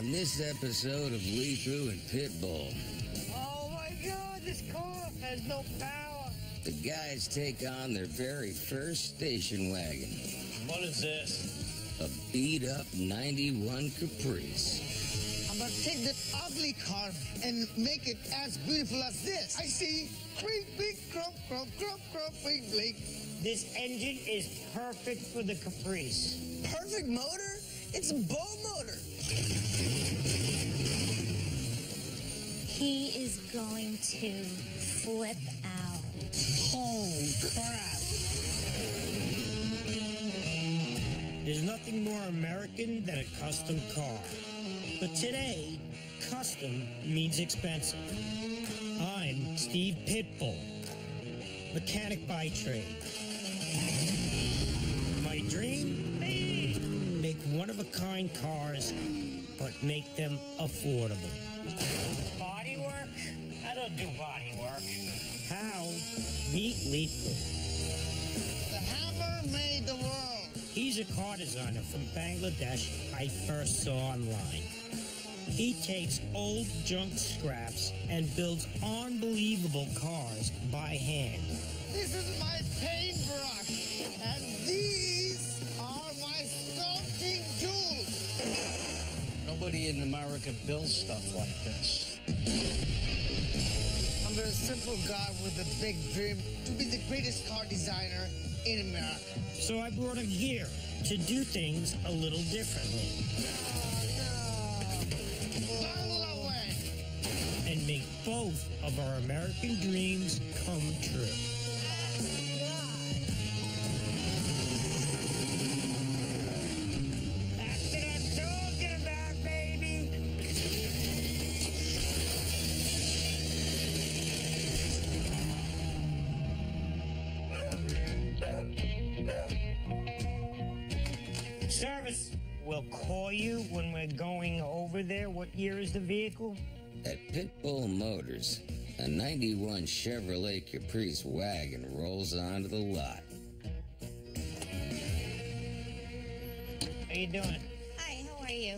On this episode of Leepu and Pitbull, Oh my God, this car has no power. the guys take on their very first station wagon, What is this? a beat-up 91 Caprice. I'm gonna take that ugly car and make it as beautiful as this. I see. Big, big, crump, crump, crump, crump, big, big. This engine is perfect for the Caprice. Perfect motor? It's a bow motor. He is going to flip out. Oh, crap. There's nothing more American than a custom car. But today, custom means expensive. I'm Steve Pitbull, mechanic by trade. My dream? Make one-of-a-kind cars, but make them affordable. Body work? I don't do body work. How? Meet Leepu. The hammer made the world. He's a car designer from Bangladesh I first saw online. He takes old junk scraps and builds unbelievable cars by hand. This is my paintbrush, and these are my sculpting tools. Nobody in America builds stuff like this. I'm a simple guy with a big dream to be the greatest car designer in America. So I brought him here to do things a little differently and make both of our American dreams come true. That's what I'm talking about, baby. Service. We'll call you when we're going over there. What year is the vehicle? At Pitbull Motors, a 91 Chevrolet Caprice wagon rolls onto the lot. How you doing? Hi, how are you?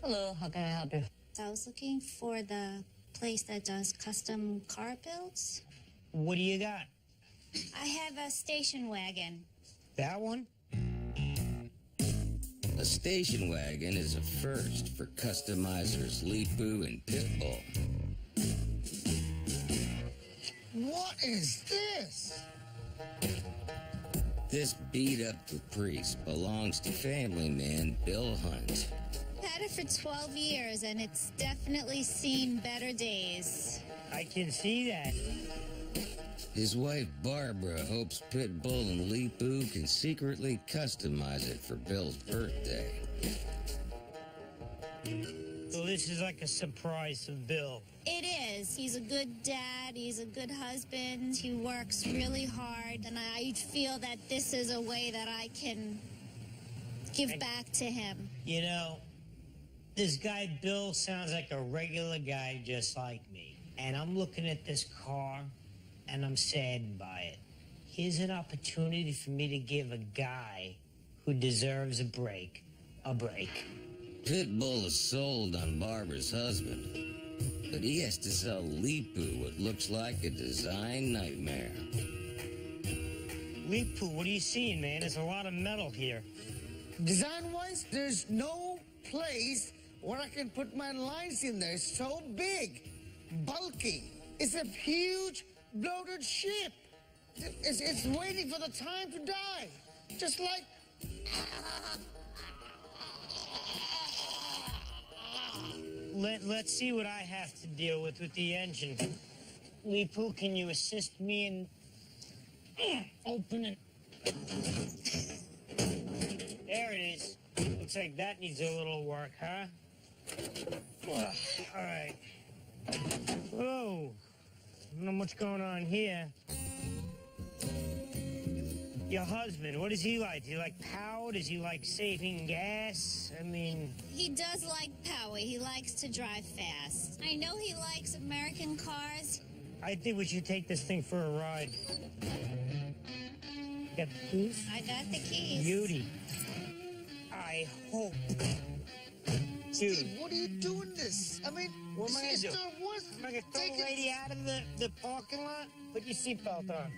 Hello, how can I help you? I was looking for the place that does custom car builds. What do you got? I have a station wagon. That one? A station wagon is a first for customizers Leepu and Pitbull. What is this? This beat-up Caprice belongs to family man Bill Hunt. Had it for 12 years, and it's definitely seen better days. I can see that. His wife Barbara hopes Pitbull and Leepu can secretly customize it for Bill's birthday. So this is like a surprise to Bill. It is. He's a good dad. He's a good husband. He works really hard, and I feel that this is a way that I can give back to him. You know, this guy Bill sounds like a regular guy just like me. And I'm looking at this car, and I'm saddened by it. Here's an opportunity for me to give a guy who deserves a break. Pitbull is sold on Barbara's husband, but he has to sell Leepu what looks like a design nightmare. Leepu, what are you seeing, man? There's a lot of metal here. Design-wise, there's no place where I can put my lines in there. It's so big, bulky. It's a huge, bloated ship. It's waiting for the time to die. Just like... Let's see what I have to deal with the engine. Leepu, can you assist me in opening? There it is. Looks like that needs a little work, huh? All right. Whoa. I don't know what's going on here. Your husband, what is he like? Do you like power? Does he like saving gas? I mean... He does like power. He likes to drive fast. I know he likes American cars. I think we should take this thing for a ride. Got the keys? I got the keys. Beauty. I hope Dude. What are you doing this? I mean, What am I gonna it's do? not worth Am I gonna throw taking- the lady out of the parking lot? Put your seatbelt on.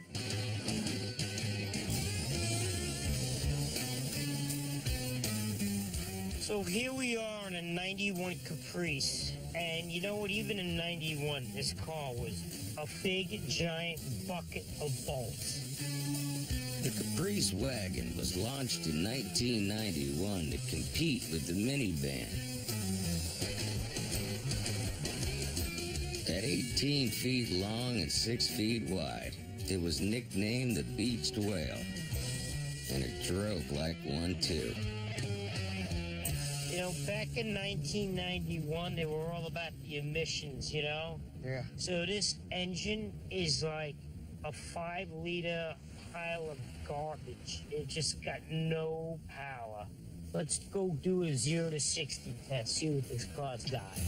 So here we are in a 91 Caprice. And you know what? Even in 91, this car was a big, giant bucket of bolts. The Caprice wagon was launched in 1991 to compete with the minivan. At 18 feet long and 6 feet wide, it was nicknamed the Beached Whale. And it drove like one, too. You know, back in 1991, they were all about the emissions, you know? Yeah. So this engine is like a 5-liter pile of garbage. It just got no power. Let's go do a 0 to 60 test, see what this car's got.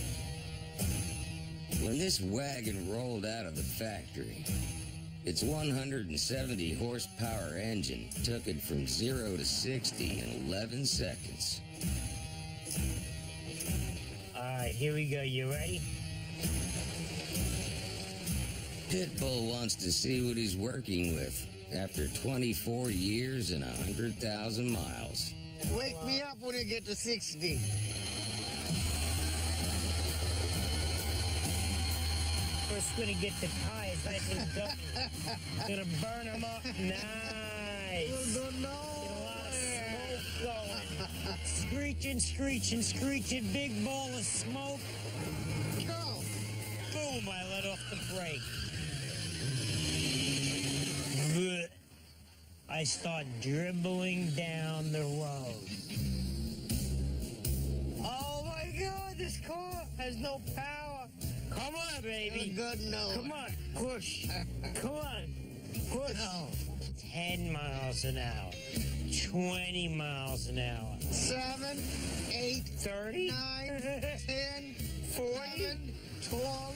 When this wagon rolled out of the factory, its 170 horsepower engine took it from 0 to 60 in 11 seconds. All right, here we go. You ready? Pitbull wants to see what he's working with after 24 years and 100,000 miles. Wake me up when you get to 60. First, gonna get the tires nice and done. Gonna burn them up nice. No, no. Get a lot of smoke going. Screeching, screeching, screeching. Big ball of smoke. Go. Boom, I let off the brake. I start dribbling down the road. Oh my God, this car has no power. Come on, baby. Good no. Come on, push. Come on, push. No. 10 miles an hour. 20 miles an hour. 7, 8, 30? 9, 10, 40? 11, 12.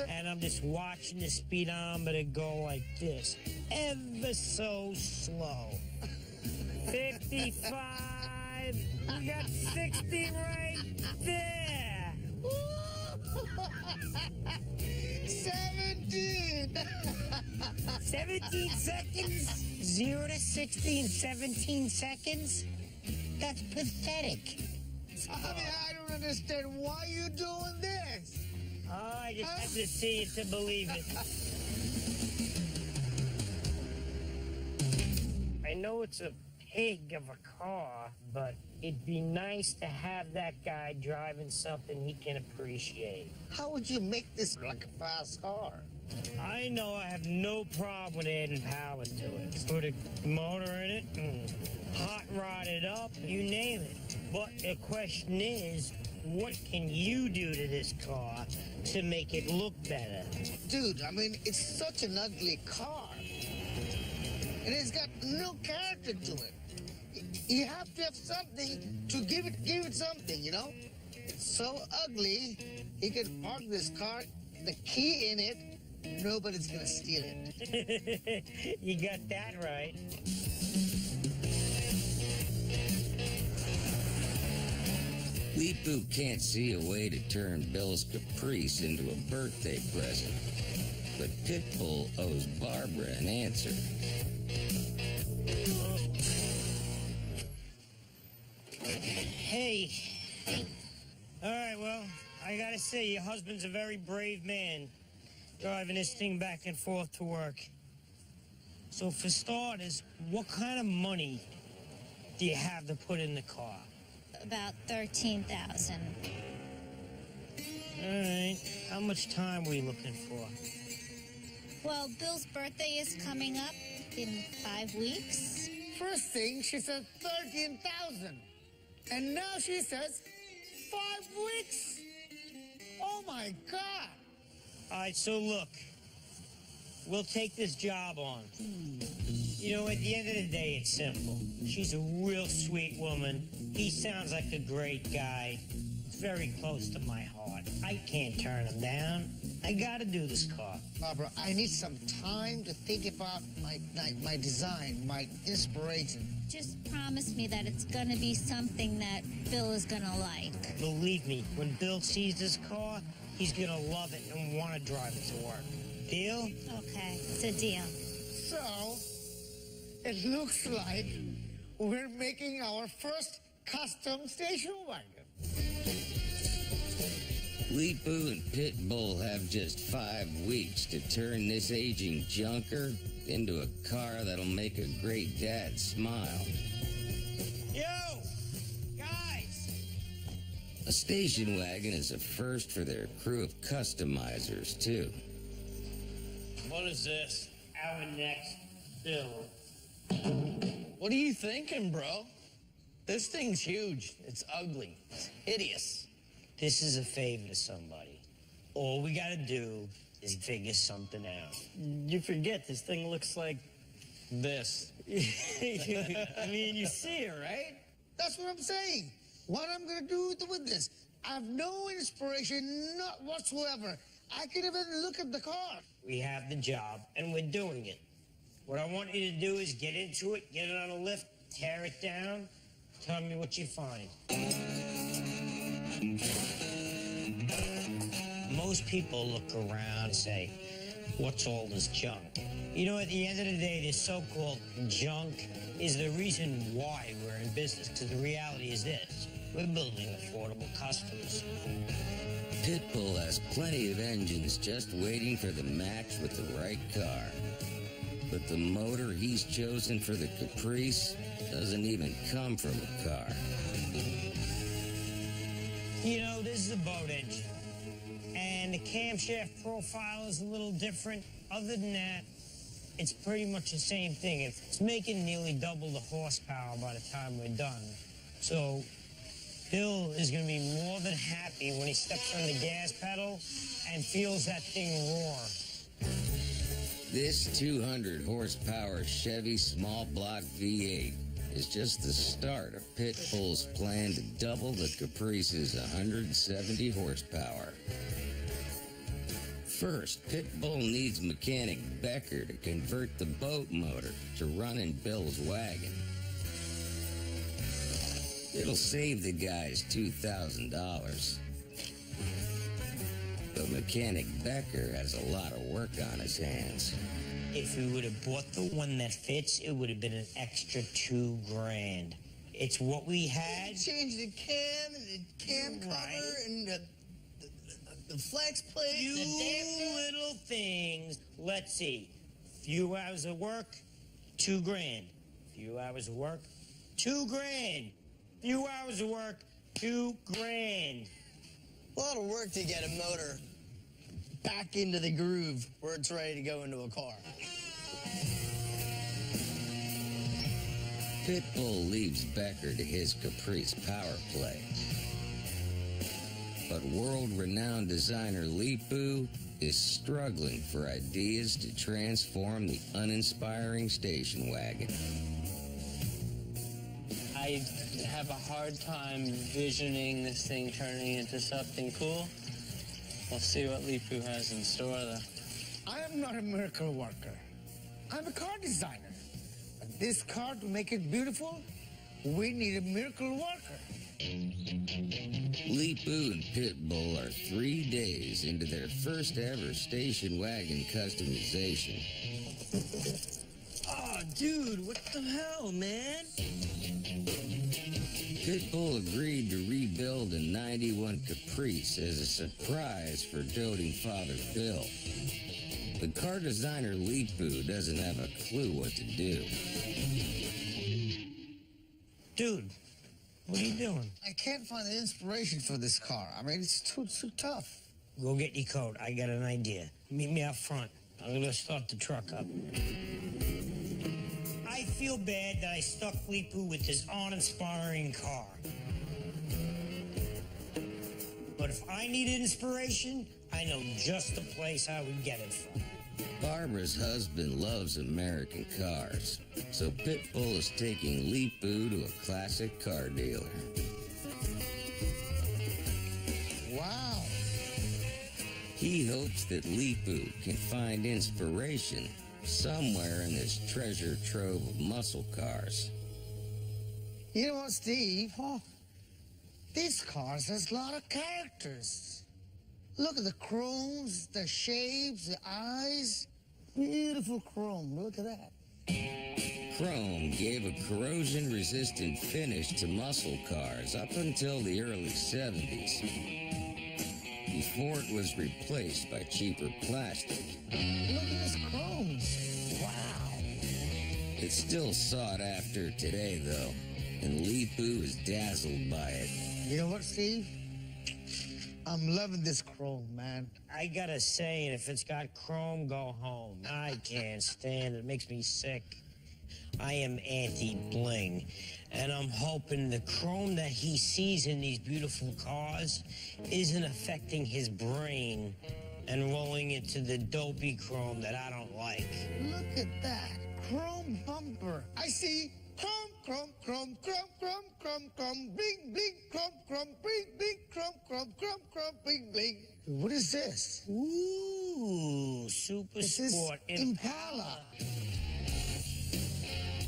And I'm just watching the speedometer go like this, ever so slow. 55. You got 60 right there. 17. 17 seconds. 0 to 60 in 17 seconds. That's pathetic. I mean, I don't understand why you doing this. Oh, I just had to see it to believe it. I know it's a pig of a car, but it'd be nice to have that guy driving something he can appreciate. How would you make this like a fast car? I know I have no problem with adding power to it. Put a motor in it, hot rod it up, you name it. But the question is, what can you do to this car to make it look better? Dude, I mean, it's such an ugly car. And it's got no character to it. You have to have something to give it something, you know? It's so ugly, you can park this car, the key in it, nobody's gonna steal it. You got that right. Leepu can't see a way to turn Bill's Caprice into a birthday present, but Pitbull owes Barbara an answer. Hey. All right, well, I gotta say, your husband's a very brave man, driving this thing back and forth to work. So for starters, what kind of money do you have to put in the car? About 13,000. All right. How much time are we looking for? Well, Bill's birthday is coming up in 5 weeks. First thing, she said 13,000. And now she says 5 weeks. Oh my God. All right, so look, we'll take this job on. You know, at the end of the day, it's simple. She's a real sweet woman. He sounds like a great guy. It's very close to my heart. I can't turn him down. I gotta do this car. Barbara, I need some time to think about my design, my inspiration. Just promise me that it's gonna be something that Bill is gonna like. Believe me, when Bill sees this car, he's gonna love it and want to drive it to work. Deal? Okay, it's a deal. So, it looks like we're making our first custom station wagon. Leepu and Pitbull have just 5 weeks to turn this aging junker into a car that'll make a great dad smile. Yo! Guys! A station wagon is a first for their crew of customizers, too. What is this? Our next Bill. What are you thinking, bro? This thing's huge. It's ugly. It's hideous. This is a favor to somebody. All we gotta do is figure something out. You forget this thing looks like This. I mean, you see it, right? That's what I'm saying. What I'm gonna do with this, I have no inspiration, not whatsoever. I can even look at the car. We have the job, and we're doing it. What I want you to do is get into it, get it on a lift, tear it down, tell me what you find. Most people look around and say, what's all this junk? You know, at the end of the day, this so-called junk is the reason why we're in business, because the reality is this. We're building affordable customers. Pitbull has plenty of engines just waiting for the match with the right car. But the motor he's chosen for the Caprice doesn't even come from a car. You know, this is a boat engine. And the camshaft profile is a little different. Other than that, it's pretty much the same thing. It's making nearly double the horsepower by the time we're done. So Bill is going to be more than happy when he steps on the gas pedal and feels that thing roar. This 200 horsepower Chevy small block V8 is just the start of Pitbull's plan to double the Caprice's 170 horsepower. First, Pitbull needs mechanic Becker to convert the boat motor to run in Bill's wagon. It'll save the guys $2,000. But mechanic Becker has a lot of work on his hands. If we would have bought the one that fits, it would have been an extra $2,000. It's what we had. Change the can and the can cover Right. and the flex plate. Few the damper. little things. Let's see. Few hours of work, $2,000. Few hours of work, $2,000. Few hours of work, $2,000. A lot of work to get a motor back into the groove where it's ready to go into a car. Pitbull leaves Becker to his Caprice power play. But world-renowned designer Leepu is struggling for ideas to transform the uninspiring station wagon. I have a hard time visioning this thing turning into something cool. We'll see what Leepu has in store, though. I am not a miracle worker. I'm a car designer. But this car, to make it beautiful, we need a miracle worker. Leepu and Pitbull are 3 days into their first ever station wagon customization. Oh, dude, what the hell, man? Pitbull agreed to rebuild a 91 Caprice as a surprise for doting father Bill. The car designer Leepu doesn't have a clue what to do. Dude, what are you doing? I can't find the inspiration for this car. I mean, it's too tough. Go get your coat. I got an idea. Meet me out front. I'm gonna start the truck up. I feel bad that I stuck Leepu with this uninspiring car. But if I needed inspiration, I know just the place I would get it from. Barbara's husband loves American cars, so Pitbull is taking Leepu to a classic car dealer. Wow. He hopes that Leepu can find inspiration somewhere in this treasure trove of muscle cars. You know what, Steve? Huh? These cars has a lot of characters. Look at the chromes, the shapes, the eyes. Beautiful chrome. Look at that. Chrome gave a corrosion-resistant finish to muscle cars up until the early 70s, before it was replaced by cheaper plastic. Look at this chromes. Wow. It's still sought after today, though, and Leepu is dazzled by it. You know what, Steve? I'm loving this chrome, man. I gotta say, if it's got chrome, go home. I can't stand it. It makes me sick. I am anti-bling, and I'm hoping the chrome that he sees in these beautiful cars isn't affecting his brain and rolling into the dopey chrome that I don't like. Look at that. Chrome bumper. I see chrome, chrome, chrome, chrome, chrome, chrome, chrome, bling, bling, chrome, chrome, bling, bling, chrome, chrome, chrome, chrome, bling, bling. What is this? Ooh, super This is sport Impala.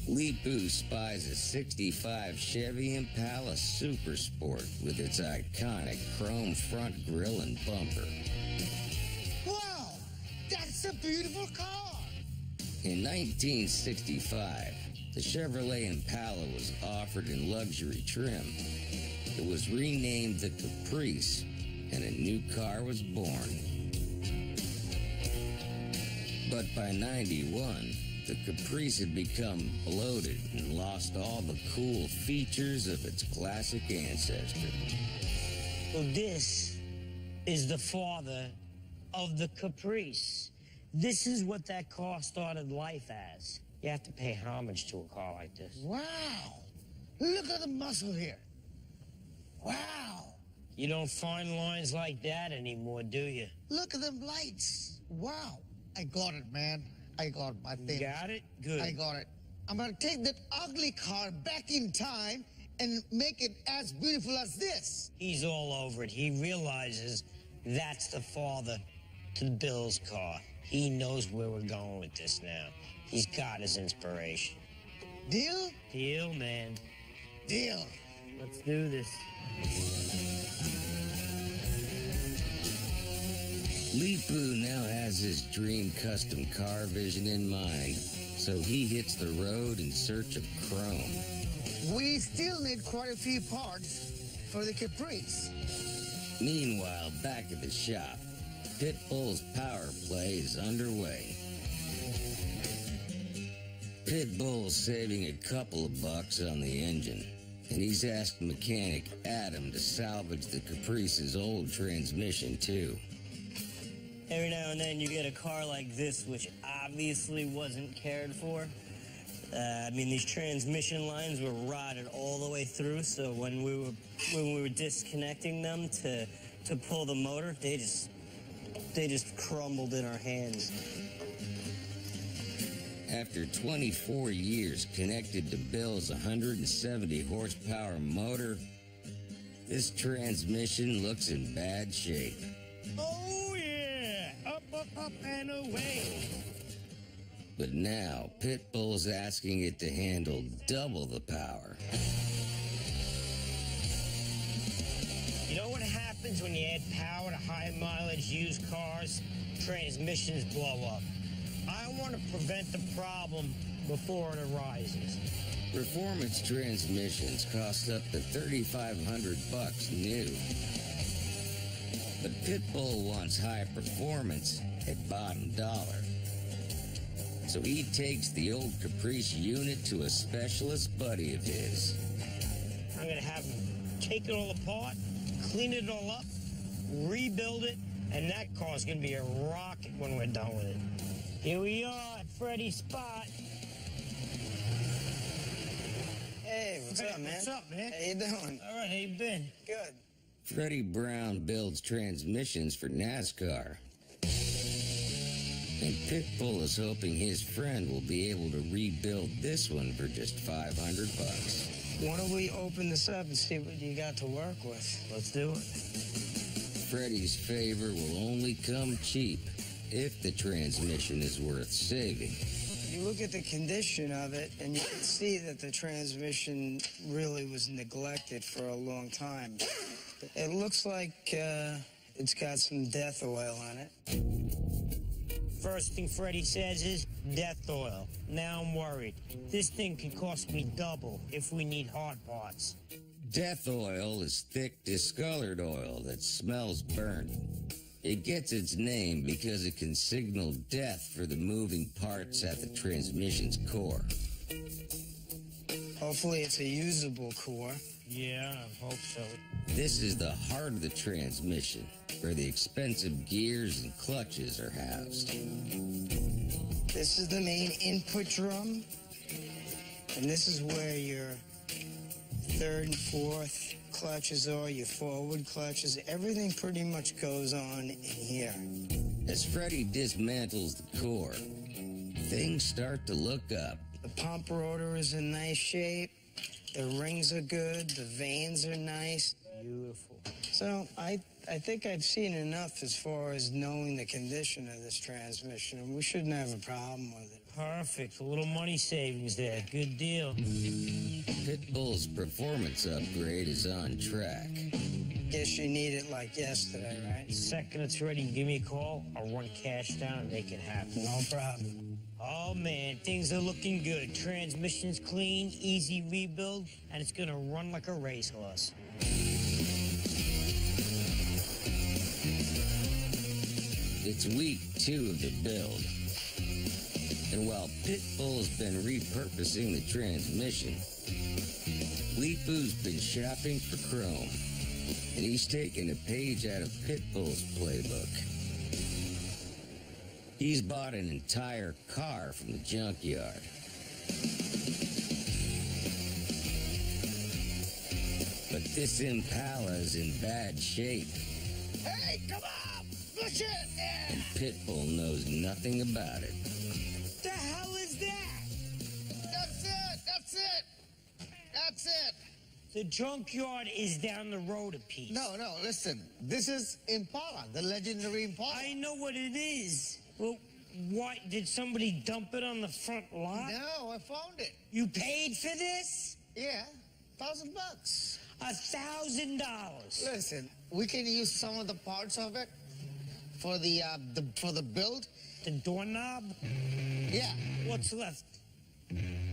Leepu spies a 65 Chevy Impala Super Sport with its iconic chrome front grille and bumper. Wow, that's a beautiful car. In 1965, the Chevrolet Impala was offered in luxury trim. It was renamed the Caprice, and a new car was born. But by 91, the Caprice had become bloated and lost all the cool features of its classic ancestor. Well, this is the father of the Caprice. This is what that car started life as. You have to pay homage to a car like this. Wow, look at the muscle here. Wow, You don't find lines like that anymore, do you? look at them lights. Wow, I got it, man. I got my thing. Got it? Good. I got it. I'm gonna take that ugly car back in time and make it as beautiful as this. He's all over it. He realizes that's the father to Bill's car. He knows where we're going with this now. He's got his inspiration. Deal? Deal, man. Deal. Let's do this. Leepu now has his dream custom car vision in mind, so he hits the road in search of chrome. We still need quite a few parts for the Caprice. Meanwhile, back at the shop, Pitbull's power play is underway. Pitbull's saving a couple of bucks on the engine, and he's asked mechanic Adam to salvage the Caprice's old transmission, too. Every now and then you get a car like this, which obviously wasn't cared for. I mean, these transmission lines were rotted all the way through, so when we were disconnecting them to pull the motor, they just crumbled in our hands. After 24 years connected to Bill's 170 horsepower motor, this transmission looks in bad shape. Oh, yeah. Up, up, up, and away. But now, Pitbull's asking it to handle double the power. You know what happens when you add power to high-mileage used cars? Transmissions blow up. I want to prevent the problem before it arises. Performance transmissions cost up to $3,500 new. But Pitbull wants high performance at bottom dollar. So he takes the old Caprice unit to a specialist buddy of his. I'm going to have him take it all apart, clean it all up, rebuild it, and that car's going to be a rocket when we're done with it. Here we are at Freddy's spot. Hey, what's up, man? What's up, man? How you doing? All right, how you been? Good. Freddie Brown builds transmissions for NASCAR. And Pitbull is hoping his friend will be able to rebuild this one for just $500. Why don't we open this up and see what you got to work with? Let's do it. Freddie's favor will only come cheap if the transmission is worth saving. You look at the condition of it, and you can see that the transmission really was neglected for a long time. It looks like it's got some death oil on it. First thing Freddie says is death oil. Now I'm worried. This thing could cost me double if we need hard parts. Death oil is thick, discolored oil that smells burnt. It gets its name because it can signal death for the moving parts at the transmission's core. Hopefully it's a usable core. Yeah, I hope so. This is the heart of the transmission, where the expensive gears and clutches are housed. This is the main input drum, and this is where your third and fourth clutches are, your forward clutches. Everything pretty much goes on in here. As Freddie dismantles the core, things start to look up. The pump rotor is in nice shape. The rings are good. The vanes are nice. Beautiful. So I think I've seen enough as far as knowing the condition of this transmission, and we shouldn't have a problem with it. Perfect. A little money savings there. Good deal. Pitbull's performance upgrade is on track. Guess you need it like yesterday, right? The second it's ready, give me a call. I'll run cash down and make it happen. No problem. Oh, man, things are looking good. Transmission's clean, easy rebuild, and it's gonna run like a racehorse. It's week 2 of the build. And while Pitbull's been repurposing the transmission, Leepu's been shopping for chrome, and he's taken a page out of Pitbull's playbook. He's bought an entire car from the junkyard. But this Impala is in bad shape. Hey, come on! Push it! Yeah. And Pitbull knows nothing about it. The hell is that? That's it! That's it! That's it! The junkyard is down the road a piece. No, listen. This is Impala, the legendary Impala. I know what it is. Well, why? Did somebody dump it on the front lot? No, I found it. You paid for this? Yeah, $1,000. $1,000. Listen, we can use some of the parts of it for the build. The doorknob? Yeah. What's left?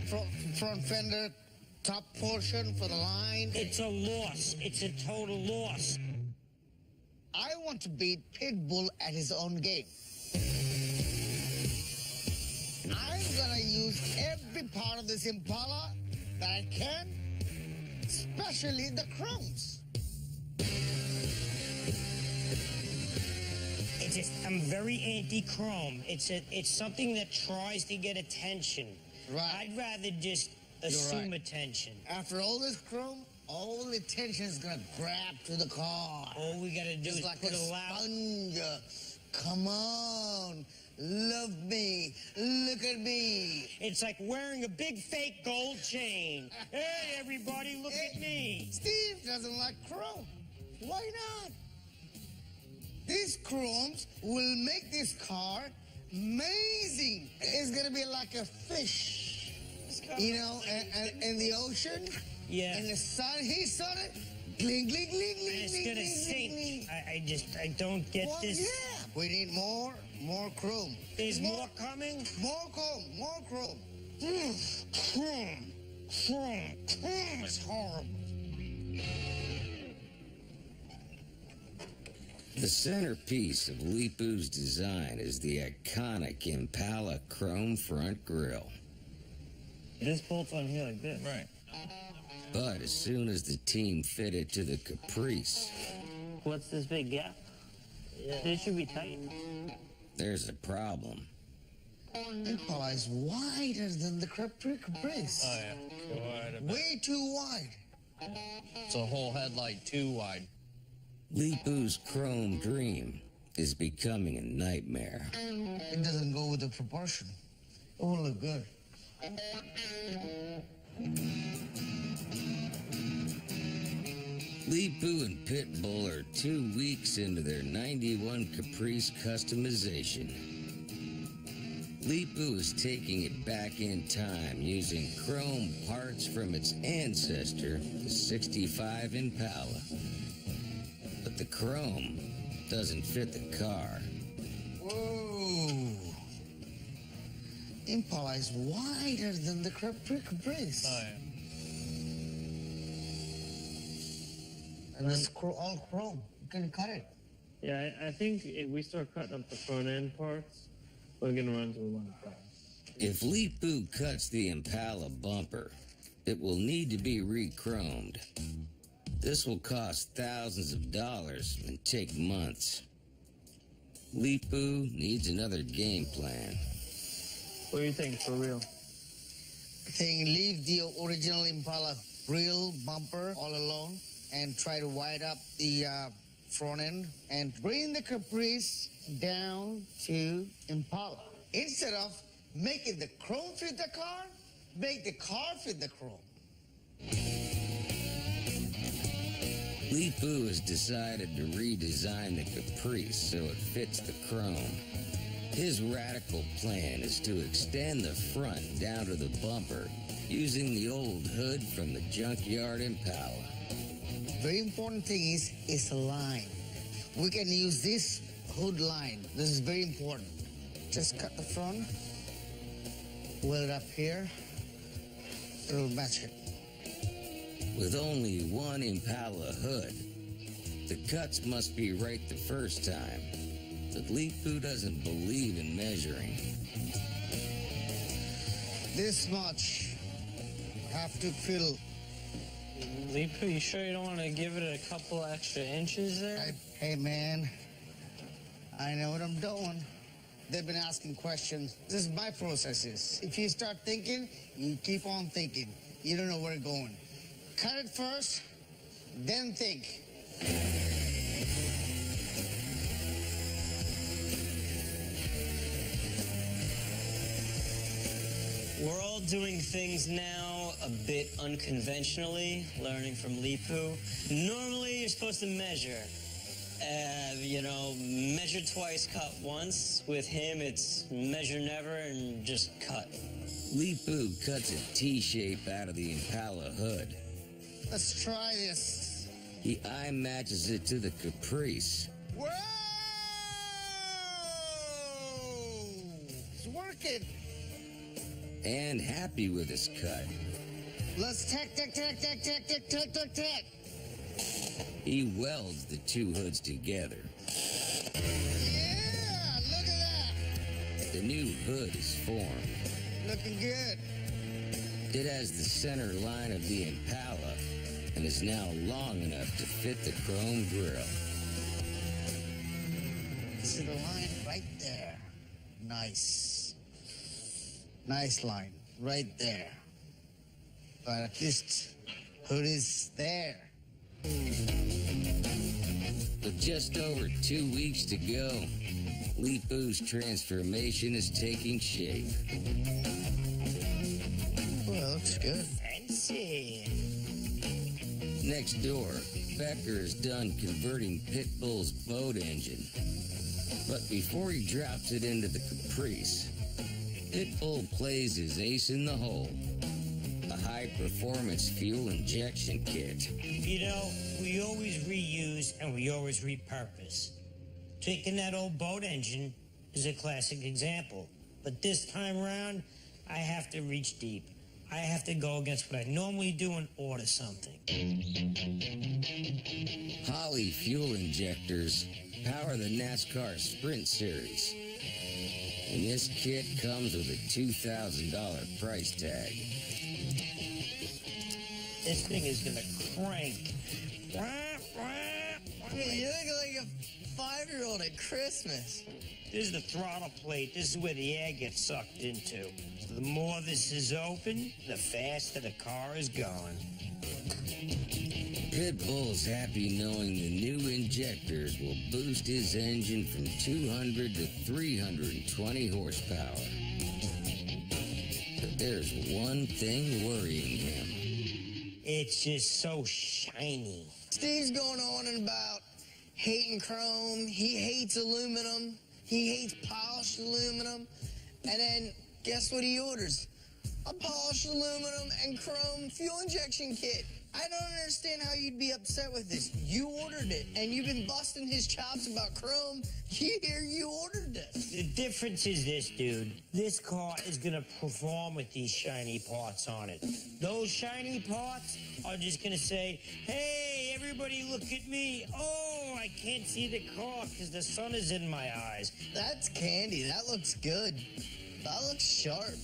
Front fender, top portion for the line. It's a loss. It's a total loss. I want to beat Pitbull at his own game. I'm gonna use every part of this Impala that I can, especially the chromes. I'm very anti-chrome. It's something that tries to get attention. Right. I'd rather just assume attention. After all this chrome, all the attention is gonna grab to the car. All we gotta do is like put a a loud... sponge. Come on, love me, look at me. It's like wearing a big fake gold chain. Hey, everybody, look at me. Steve doesn't like chrome. Why not? These chromes will make this car amazing. It's gonna be like a fish, you know, in the ocean. Yeah. In the sun, he saw it. Gling, gling, gling, gling. And it's gling, gonna gling, sink. gling. I don't get this. Yeah. We need more chrome. There's more coming? More chrome, more chrome. Chrome is horrible. The centerpiece of Leepu's design is the iconic Impala chrome front grille. This bolt's on here like this. Right. But as soon as the team fit it to the Caprice, What's this big gap? This should be tight. there's a problem. Impala is wider than the Caprice. Oh, yeah. Too wide. Way too wide. It's a whole headlight too wide. Leepu's chrome dream is becoming a nightmare. It doesn't go with the proportion. It won't look good. Leepu and Pitbull are 2 weeks into their 91 Caprice customization. Leepu is taking it back in time using chrome parts from its ancestor, the 65 Impala. But the chrome doesn't fit the car. Whoa! Impala is wider than the Caprice. Oh, yeah. And it's all chrome. You can cut it. Yeah, I think if we start cutting up the front end parts, we're gonna run into a lot of problems. If Leepu cuts the Impala bumper, it will need to be re-chromed. This will cost thousands of dollars and take months. Leepu needs another game plan. What do you think, for real? I think leave the original Impala real bumper all alone and try to wide up the front end and bring the Caprice down to Impala. Instead of making the chrome fit the car, make the car fit the chrome. Leepu has decided to redesign the Caprice so it fits the chrome. His radical plan is to extend the front down to the bumper using the old hood from the junkyard Impala. Very important thing is a line. We can use this hood line. This is very important. Just cut the front, weld it up here, it'll match it. With only one Impala hood, the cuts must be right the first time. But Leepu doesn't believe in measuring. This much have to fill. Leepu, you sure you don't want to give it a couple extra inches there? Hey man, I know what I'm doing. They've been asking questions. This is my processes. If you start thinking, you keep on thinking. You don't know where it's going. Cut it first, then think. We're all doing things now a bit unconventionally, learning from Leepu. Normally, you're supposed to measure. Measure twice, cut once. With him, it's measure never and just cut. Leepu cuts a T-shape out of the Impala hood. Let's try this. He eye matches it to the Caprice. Whoa! It's working. And happy with his cut. Let's tack. He welds the two hoods together. Yeah, look at that. The new hood is formed. Looking good. It has the center line of the Impala and is now long enough to fit the chrome grille. This is the line right there. Nice. Nice line right there. But at least hood is there. With just over 2 weeks to go, Leepu's transformation is taking shape. Well, looks good. Fancy. Next door, Becker is done converting Pitbull's boat engine. But before he drops it into the Caprice, Pitbull plays his ace in the hole, a high-performance fuel injection kit. You know, we always reuse and we always repurpose. Taking that old boat engine is a classic example. But this time around, I have to reach deep. I have to go against what I normally do and order something. Holley fuel injectors power the NASCAR Sprint Series. And this kit comes with a $2,000 price tag. This thing is gonna crank. You look like a 5-year-old at Christmas. This is the throttle plate. This is where the air gets sucked into. So the more this is open, the faster the car is going. Pitbull's happy knowing the new injectors will boost his engine from 200 to 320 horsepower. But there's one thing worrying him. It's just so shiny. Steve's going on and about hating chrome. He hates aluminum. He hates polished aluminum. And then, guess what he orders? A polished aluminum and chrome fuel injection kit. I don't understand how you'd be upset with this. You ordered it, and you've been busting his chops about chrome. You ordered this. The difference is this, dude. This car is gonna perform with these shiny parts on it. Those shiny parts are just gonna say, hey, everybody look at me. Oh, I can't see the car because the sun is in my eyes. That's candy. That looks good. That looks sharp.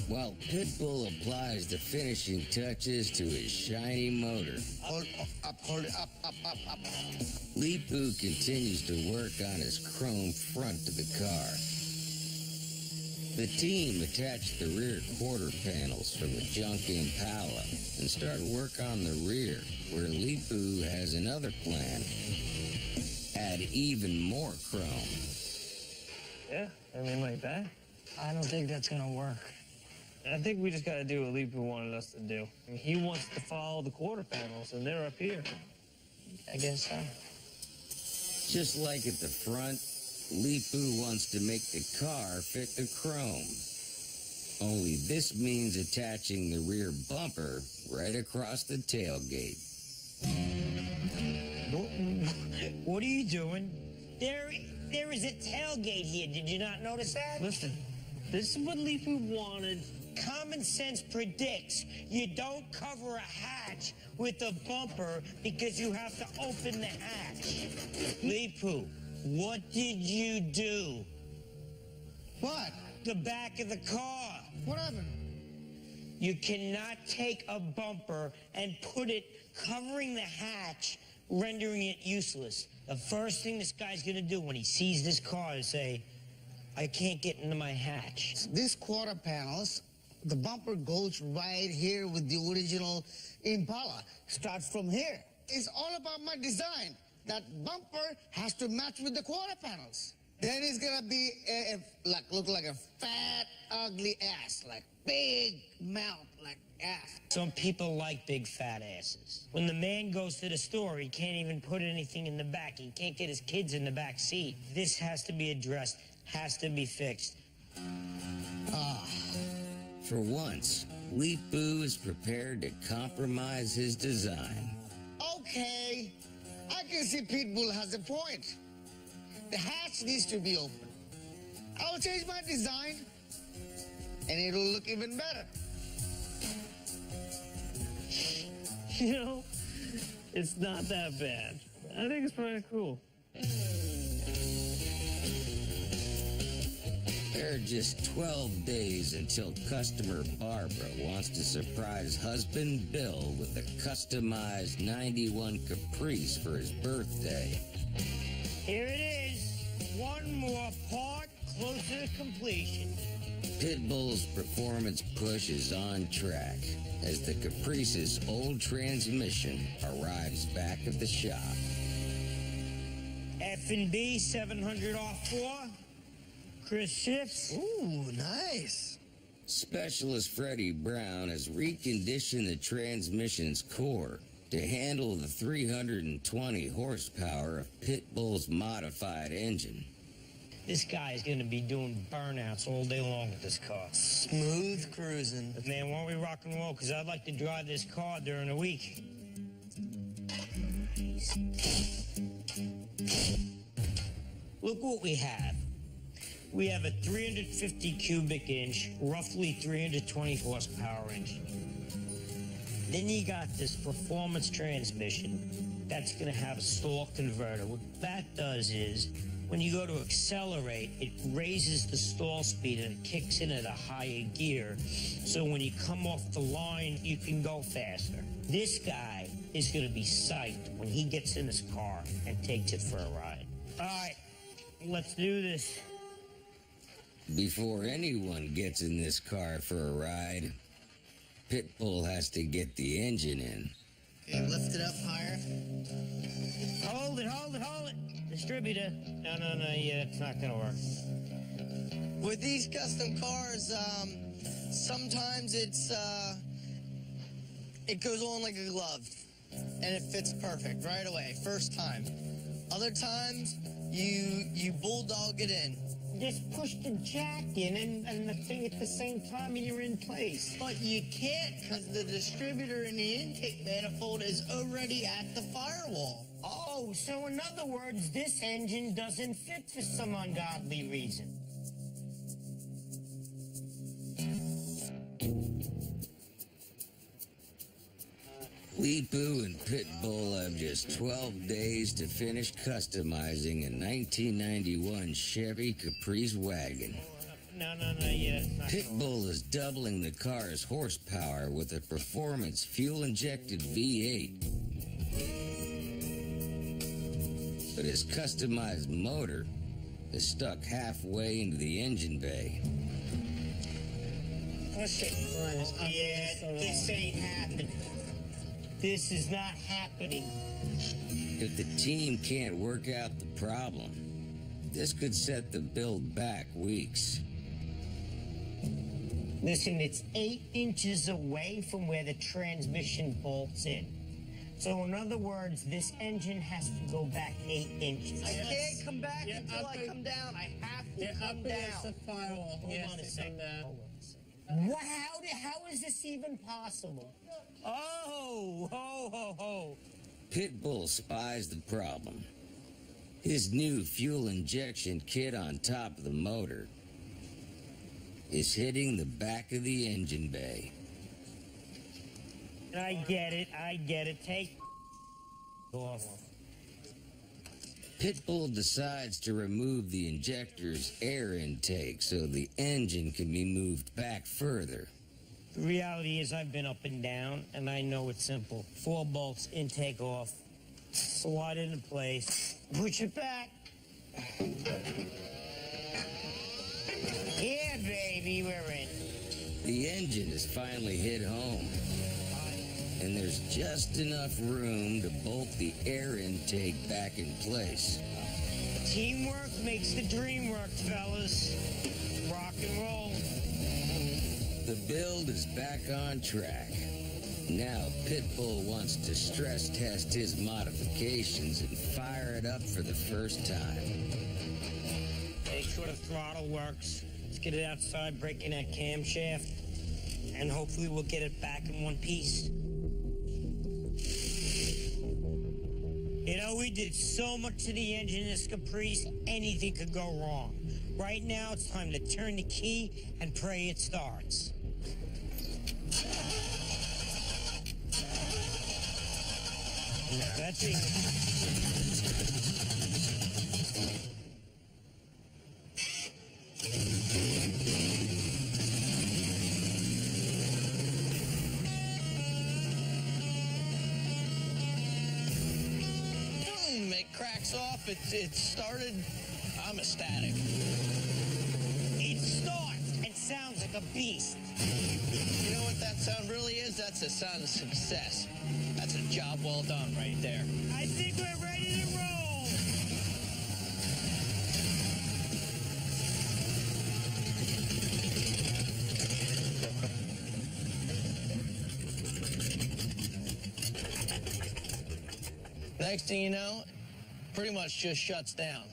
While Pitbull applies the finishing touches to his shiny motor, Hold it up. Leepu continues to work on his chrome front to the car. The team attached the rear quarter panels from the junk Impala and start work on the rear, where Leepu has another plan. Add even more chrome. Yeah, I mean, like that. I don't think that's gonna work. I think we just gotta do what Leepu wanted us to do. I mean, he wants to follow the quarter panels, and they're up here. I guess so. Just like at the front, Leepu wants to make the car fit the chrome. Only this means attaching the rear bumper right across the tailgate. What are you doing? There is a tailgate here. Did you not notice that? Listen, this is what Leepu wanted. Common sense predicts you don't cover a hatch with a bumper because you have to open the hatch. Leepu, what did you do? What? The back of the car. What happened? You cannot take a bumper and put it covering the hatch, rendering it useless. The first thing this guy's gonna do when he sees this car is say, I can't get into my hatch. These quarter panels, the bumper goes right here with the original Impala. Starts from here. It's all about my design. That bumper has to match with the quarter panels. Then it's gonna be look like a fat, ugly ass, like big mouth, like ass. Some people like big fat asses. When the man goes to the store, he can't even put anything in the back. He can't get his kids in the back seat. This has to be addressed, has to be fixed. For once, Leepu is prepared to compromise his design. Okay, I can see Pitbull has a point. The hatch needs to be open. I'll change my design, and it'll look even better. You know, it's not that bad. I think it's pretty cool. There are just 12 days until customer Barbara wants to surprise husband Bill with a customized 91 Caprice for his birthday. Here it is. One more part closer to completion. Pitbull's performance push is on track as the Caprice's old transmission arrives back at the shop. F&B 700R4. Chris shifts. Ooh, nice. Specialist Freddie Brown has reconditioned the transmission's core to handle the 320 horsepower of Pitbull's modified engine. This guy is going to be doing burnouts all day long with this car. Smooth cruising. But man, why don't we rock and roll? Because I'd like to drive this car during the week. Look what we have. We have a 350 cubic inch, roughly 320 horsepower engine. Then you got this performance transmission that's going to have a stall converter. What that does is, when you go to accelerate, it raises the stall speed and it kicks in at a higher gear. So when you come off the line, you can go faster. This guy is going to be psyched when he gets in his car and takes it for a ride. All right, let's do this. Before anyone gets in this car for a ride, Pitbull has to get the engine in. Okay, lift it up higher. Hold it. Distributor. No, yeah, it's not gonna work. With these custom cars, sometimes it goes on like a glove, and it fits perfect right away, first time. Other times, you bulldog it in. just push the jack in and the thing at the same time and you're in place. But you can't because the distributor in the intake manifold is already at the firewall. Oh, so in other words, this engine doesn't fit for some ungodly reason. Leepu and Pitbull have just 12 days to finish customizing a 1991 Chevy Caprice wagon. No, yeah. Pitbull is doubling the car's horsepower with a performance fuel-injected V8. But his customized motor is stuck halfway into the engine bay. Yeah, this ain't happening. This is not happening. If the team can't work out the problem, this could set the build back weeks. Listen, it's 8 inches away from where the transmission bolts in. So in other words, this engine has to go back 8 inches. I can't come back until I come down. I have to come down. The firewall. Hold on a second. What, how is this even possible? Oh, ho, ho, ho. Pitbull spies the problem. His new fuel injection kit on top of the motor is hitting the back of the engine bay. I get it. Take off. Pitbull decides to remove the injector's air intake so the engine can be moved back further. The reality is I've been up and down, and I know it's simple. 4 bolts, intake off, slide it in place, push it back. Yeah, baby, we're in. The engine has finally hit home, and there's just enough room to bolt the air intake back in place. Teamwork makes the dream work, fellas. Rock and roll. The build is back on track. Now Pitbull wants to stress test his modifications and fire it up for the first time. Make sure the throttle works. Let's get it outside, break in that camshaft, and hopefully we'll get it back in one piece. You know, we did so much to the engine in this Caprice, anything could go wrong. Right now, it's time to turn the key and pray it starts. No, that's it. It cracks off. It started. I'm ecstatic. It starts and sounds like a beast. You know what that sound really is? That's a sound of success. That's a job well done right there. I think we're ready to roll. Next thing you know, pretty much just shuts down.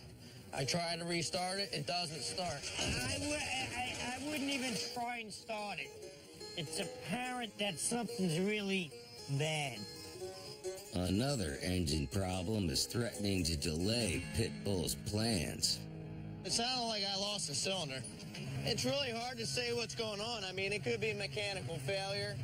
I try to restart it, it doesn't start. I wouldn't even try and start it. It's apparent that something's really bad. Another engine problem is threatening to delay Pitbull's plans. It sounded like I lost a cylinder. It's really hard to say what's going on. I mean, it could be mechanical failure.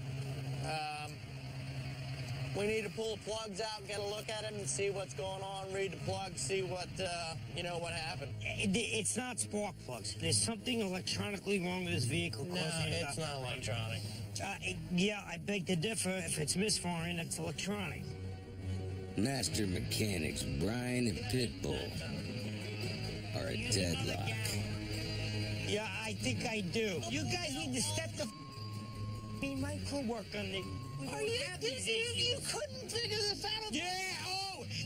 We need to pull the plugs out, get a look at them, and see what's going on, read the plugs, see what, what happened. It's not spark plugs. There's something electronically wrong with this vehicle. No, it's not electronic. Yeah, I beg to differ. If it's misfiring, it's electronic. Master mechanics Brian and Pitbull are at deadlock. Yeah, I think I do. You guys need to step the micro work on the... Are you couldn't figure this out? Yeah,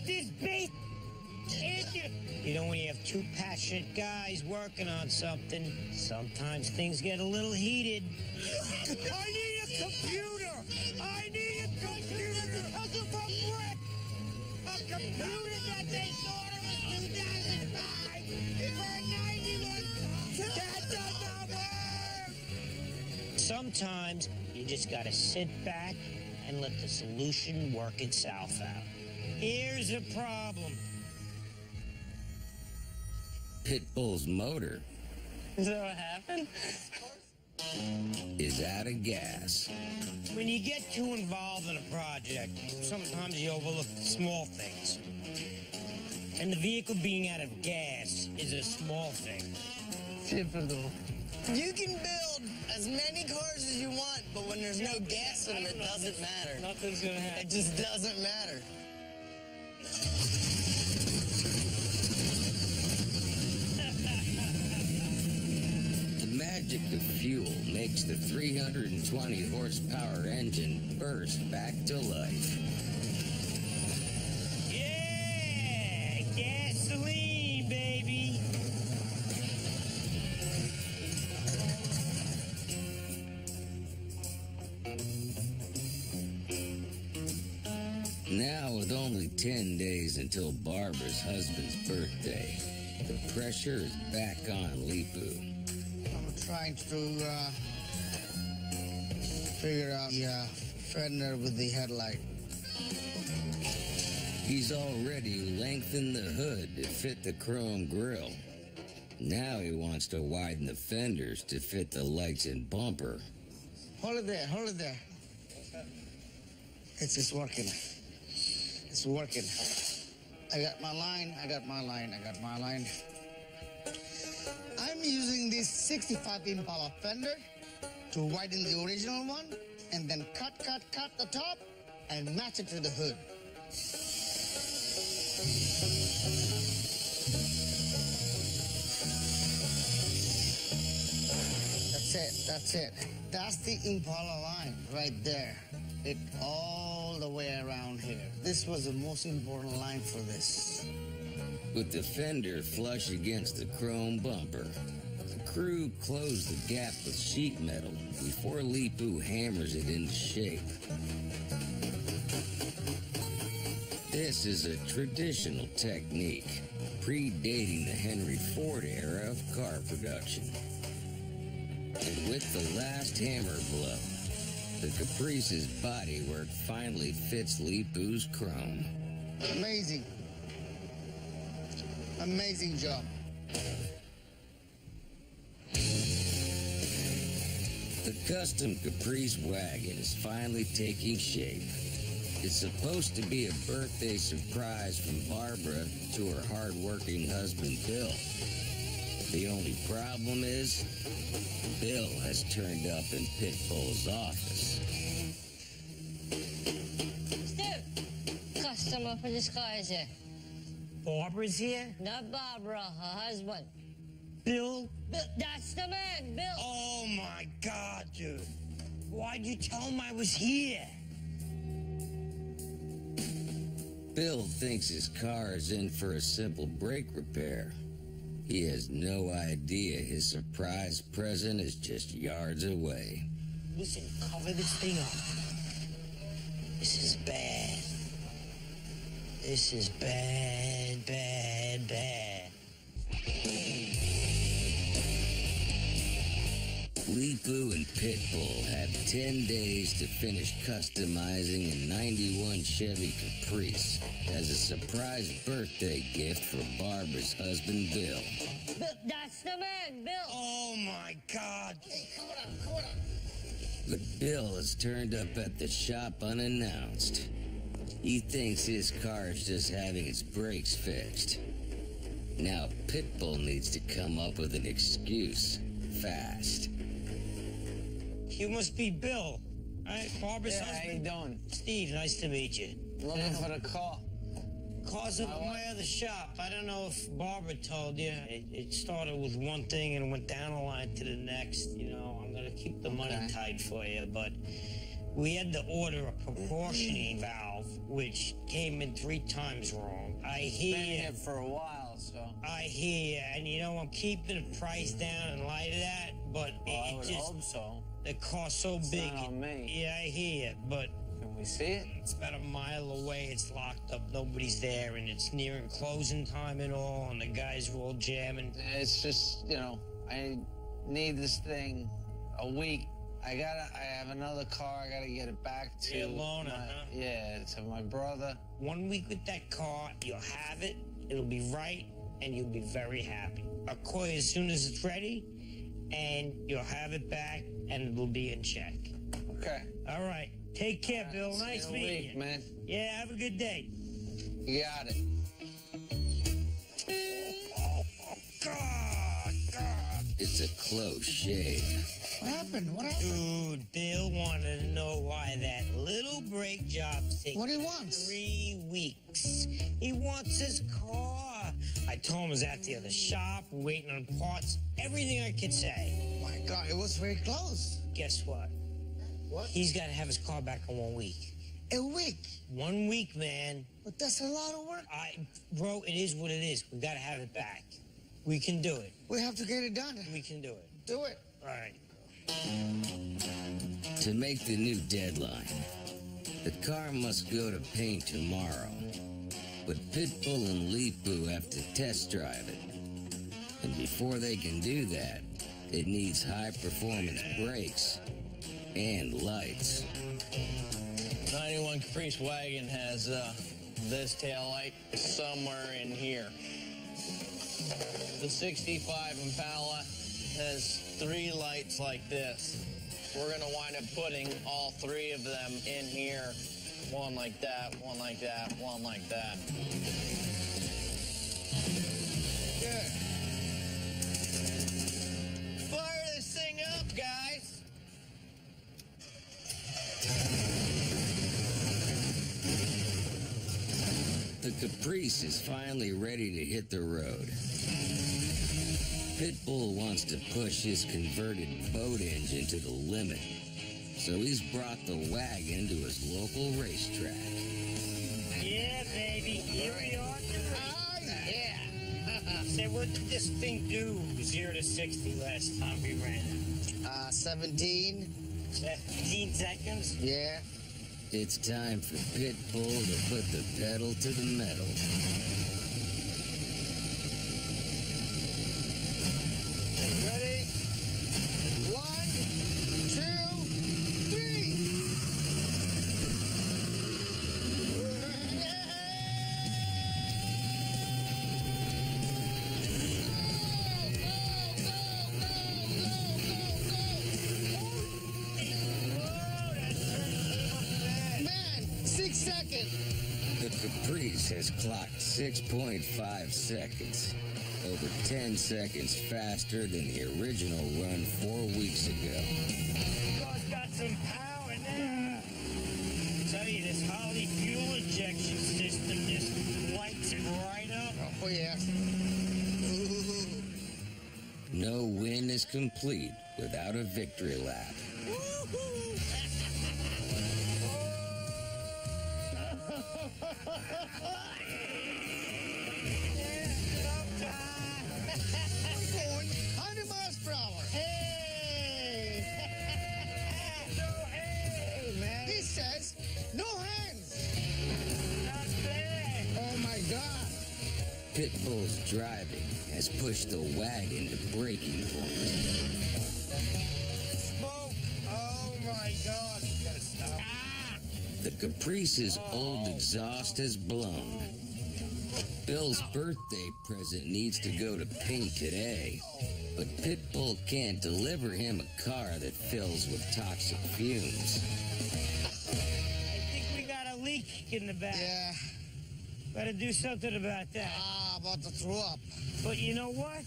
this base engine. You know, when you have 2 passionate guys working on something, sometimes things get a little heated. I need a computer! I need a computer because of a brick! A computer that they thought it was 2005 for a 91 Sometimes you just gotta sit back and let the solution work itself out. Here's a problem. Pitbull's motor Is that what happened? is out of gas. When you get too involved in a project, sometimes you overlook the small things. And the vehicle being out of gas is a small thing. Typical. You can build as many cars as you want, but when there's no gas in them, it doesn't matter. Nothing's gonna happen. It just doesn't matter. The magic of fuel makes the 320 horsepower engine burst back to life. Yeah! Gasoline, baby! Now, with only 10 days until Barbara's husband's birthday, the pressure is back on Leepu. I'm trying to figure out the fender with the headlight. He's already lengthened the hood to fit the chrome grille. Now he wants to widen the fenders to fit the lights and bumper. Hold it there, hold it there. It's working. It's working. I got my line, I got my line, I got my line. I'm using this 65 Impala fender to widen the original one and then cut the top and match it to the hood. That's it. That's the Impala line right there. It all the way around here. This was the most important line for this. With the fender flush against the chrome bumper, the crew closed the gap with sheet metal before Leepu hammers it into shape. This is a traditional technique, predating the Henry Ford era of car production. And with the last hammer blow, the Caprice's bodywork finally fits Leepu's chrome. Amazing. Amazing job. The custom Caprice wagon is finally taking shape. It's supposed to be a birthday surprise from Barbara to her hard-working husband, Bill. The only problem is, Bill has turned up in Pitbull's office. Steve, customer for this guy is here. Barbara's here? Not Barbara, her husband. Bill? Bill, that's the man, Bill. Oh my God, dude. Why'd you tell him I was here? Bill thinks his car is in for a simple brake repair. He has no idea his surprise present is just yards away. Listen, cover this thing up. This is bad. This is bad, bad, bad. Leepu and Pitbull have 10 days to finish customizing a 91 Chevy Caprice as a surprise birthday gift for Barbara's husband, Bill. Bill, that's the man, Bill. Oh my God. Hey, come on. But Bill has turned up at the shop unannounced. He thinks his car is just having its brakes fixed. Now Pitbull needs to come up with an excuse fast. You must be Bill, right? Barbara's Yeah, how you husband. doing? Steve, nice to meet you. Looking for the car. Car's up at my other shop. I don't know if Barbara told you. It started with one thing and went down the line to the next. You know, I'm going to keep the money tight for you, but we had to order a proportioning valve, which came in 3 times wrong. I hear Been you. here for a while, so. I hear you. And, you know, I'm keeping the price down in light of that, but I it would just... hope so. The car's so It's big. not on me. Yeah, I hear you, but Can we see it? it's about a mile away. It's locked up. Nobody's there, and it's nearing closing time and all, and the guys are all jamming. It's just, you know, I need this thing a week I have another car. I gotta get it back to You're a loner, huh? Yeah, to my brother. 1 week with that car, you'll have it, it'll be right, and you'll be very happy. I'll call you as soon as it's ready, and you'll have it back, and it'll be in check. Okay. All right. Take care, Bill. Nice meeting you. Man. Yeah, have a good day. You got it. God. It's a close shave. What happened? What happened? Dude, Bill wanted to know why that little brake job's taking What he wants? 3 weeks. He wants his car. I told him I was at the other shop, waiting on parts, everything I could say. My God, it was very close. Guess what? What? He's got to have his car back in 1 week. A week? 1 week, man. But that's a lot of work. Bro, it is what it is. We got to have it back. We can do it. We have to get it done. We can do it. Do it. All right. To make the new deadline, the car must go to paint tomorrow. But Pitbull and Leepu have to test drive it. And before they can do that, it needs high-performance brakes and lights. 91 Caprice wagon has this taillight somewhere in here. The 65 Impala has 3 lights like this. We're gonna wind up putting all 3 of them in here. One like that, one like that, one like that. Good. Fire this thing up, guys. The Caprice is finally ready to hit the road. Pitbull wants to push his converted boat engine to the limit, so he's brought the wagon to his local racetrack. Yeah, baby. Here we are. Oh, yeah. Say, what did this thing do 0 to 60 last time we ran it? 17. 15 seconds? Yeah. It's time for Pitbull to put the pedal to the metal. Ready? 1, 2, 3. Man, 6 seconds. The Caprice has clocked 6.5 seconds, over 10 seconds faster than the original run 4 weeks ago. Car's got some power now. I tell you, this Holly fuel injection system just lights it right up. Oh, yeah. No win is complete without a victory lap. Going 100 miles per hour. Hey! No, hey, man. He says, no hands. Not bad. Oh, my God. Pitbull's driving has pushed the wagon to breaking point. Smoke. Oh, my God. You gotta stop. The Caprice's old exhaust has blown. Bill's birthday present needs to go to paint today, but Pitbull can't deliver him a car that fills with toxic fumes. I think we got a leak in the back. Yeah. Gotta do something about that. About to throw up. But you know what?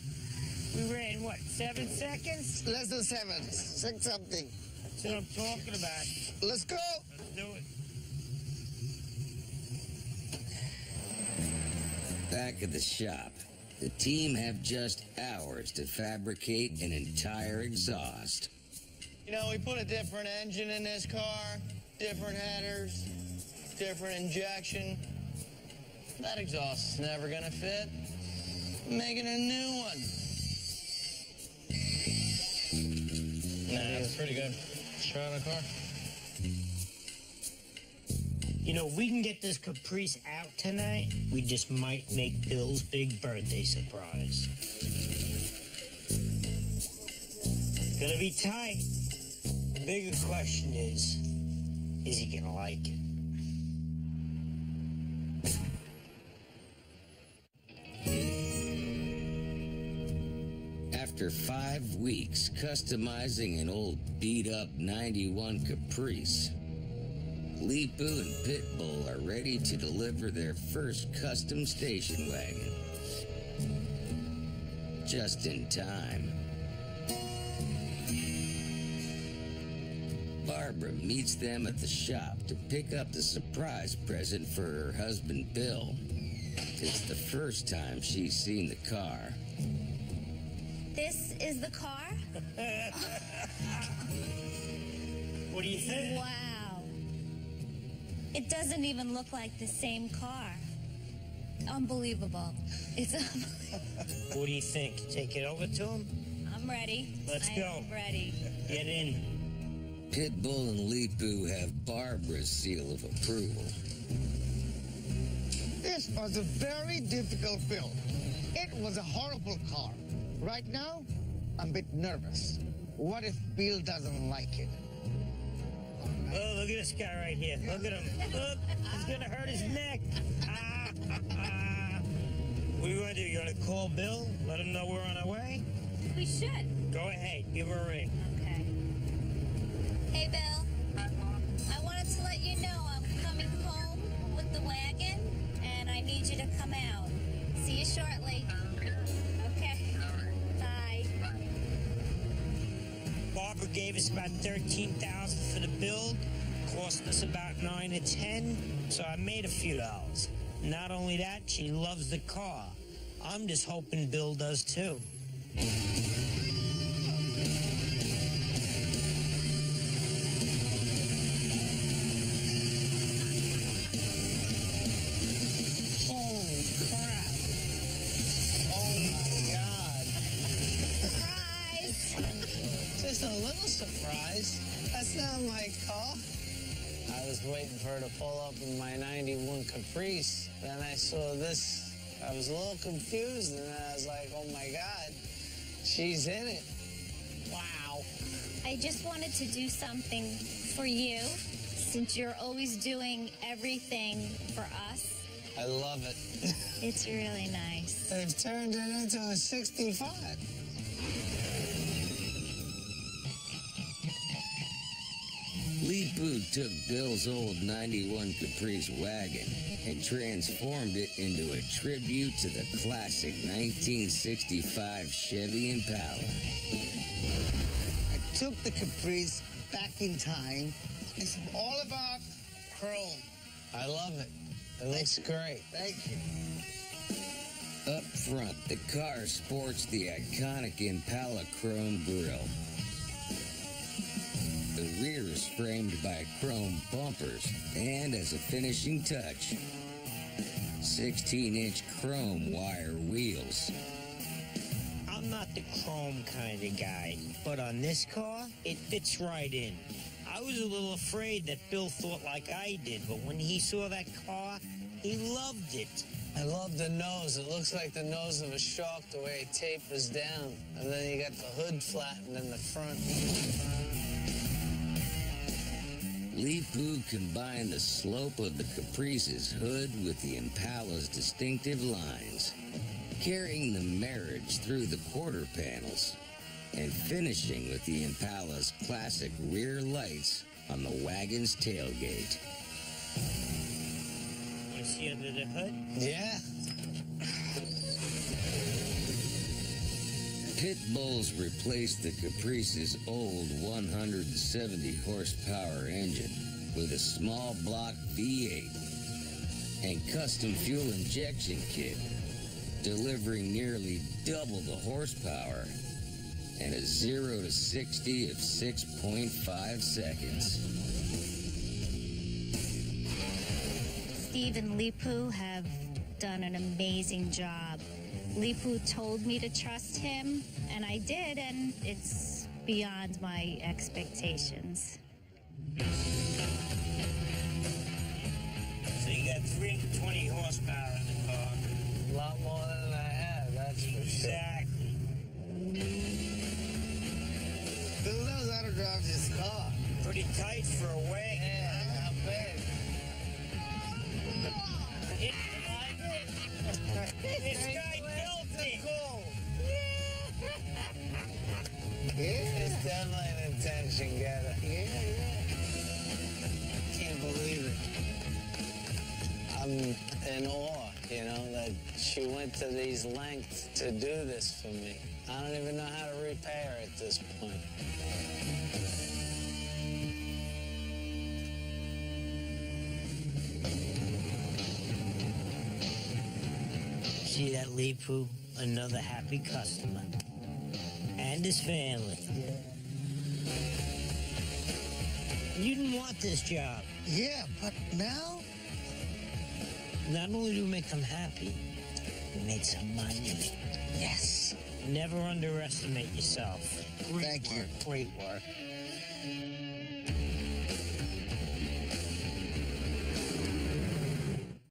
We ran, what, 7 seconds? Less than 7. 6 something. That's what I'm talking about. Let's go. Let's do it. Back at the shop, the team have just hours to fabricate an entire exhaust. You know, we put a different engine in this car, different headers, different injection. That exhaust is never gonna fit. Making a new one. Nah, that's pretty good. Try on a car. You know, if we can get this Caprice out tonight, we just might make Bill's big birthday surprise. Gonna be tight. bigger question is he gonna like it? After 5 weeks customizing an old beat-up 91 Caprice, Leepu and Pitbull are ready to deliver their first custom station wagon. Just in time. Barbara meets them at the shop to pick up the surprise present for her husband Bill. It's the first time she's seen the car. This is the car? What do you think? Wow. It doesn't even look like the same car. Unbelievable. It's unbelievable. What do you think? Take it over to him? I'm ready. Let's go. I'm ready. Get in. Pitbull and Leepu have Barbara's seal of approval. This was a very difficult build. It was a horrible car. Right now, I'm a bit nervous. What if Bill doesn't like it? Oh, look at this guy right here. Look at him. Look, he's gonna hurt his neck. What do you want to do? You want to call Bill? Let him know we're on our way? We should. Go ahead. Give her a ring. Okay. Hey, Bill. I wanted to let you know I'm coming home with the wagon, and I need you to come out. See you shortly. Okay. Bye. Barbara gave us about $13,000 for the build. Cost us about $9 or $10, so I made a few dollars. Not only that, she loves the car. I'm just hoping Bill does too. Holy crap. Oh my God. Surprise! Just a little surprise. That's not my car. I was waiting for her to pull up in my 91 Caprice. Then I saw this. I was a little confused, and I was like, oh my God, she's in it. Wow. I just wanted to do something for you, since you're always doing everything for us. I love it. It's really nice. They've turned it into a 65. Leepu took Bill's old 91 Caprice wagon and transformed it into a tribute to the classic 1965 Chevy Impala. I took the Caprice back in time. It's all about chrome. I love it. It looks great. Thank you. Up front, the car sports the iconic Impala chrome grille. The rear is framed by chrome bumpers, and as a finishing touch, 16-inch chrome wire wheels. I'm not the chrome kind of guy, but on this car, it fits right in. I was a little afraid that Bill thought like I did, but when he saw that car, he loved it. I love the nose. It looks like the nose of a shark the way it tapers down. And then you got the hood flattened in the front. Leepu combined the slope of the Caprice's hood with the Impala's distinctive lines, carrying the marriage through the quarter panels, and finishing with the Impala's classic rear lights on the wagon's tailgate. Want to see under the hood? Yeah. Pitbull's replaced the Caprice's old 170 horsepower engine with a small block V8 and custom fuel injection kit, delivering nearly double the horsepower and a 0 to 60 of 6.5 seconds. Steve and Leepu have done an amazing job. Leepu told me to trust him, and I did, and it's beyond my expectations. So you got 320 horsepower in the car. A lot more than I have, that's for sure. Exactly. Bill knows how to drive this car. pretty tight for a wagon. Yeah, not bad. This guy built it. It's definitely an attention getter. Can't believe it. I'm in awe, you know, that she went to these lengths to do this for me. I don't even know how to repay her at this point. See that, Leepu? Another happy customer. And his family. You didn't want this job. Yeah, but now? Not only do we make them happy, we made some money. Yes. Never underestimate yourself. Thank you. Great work.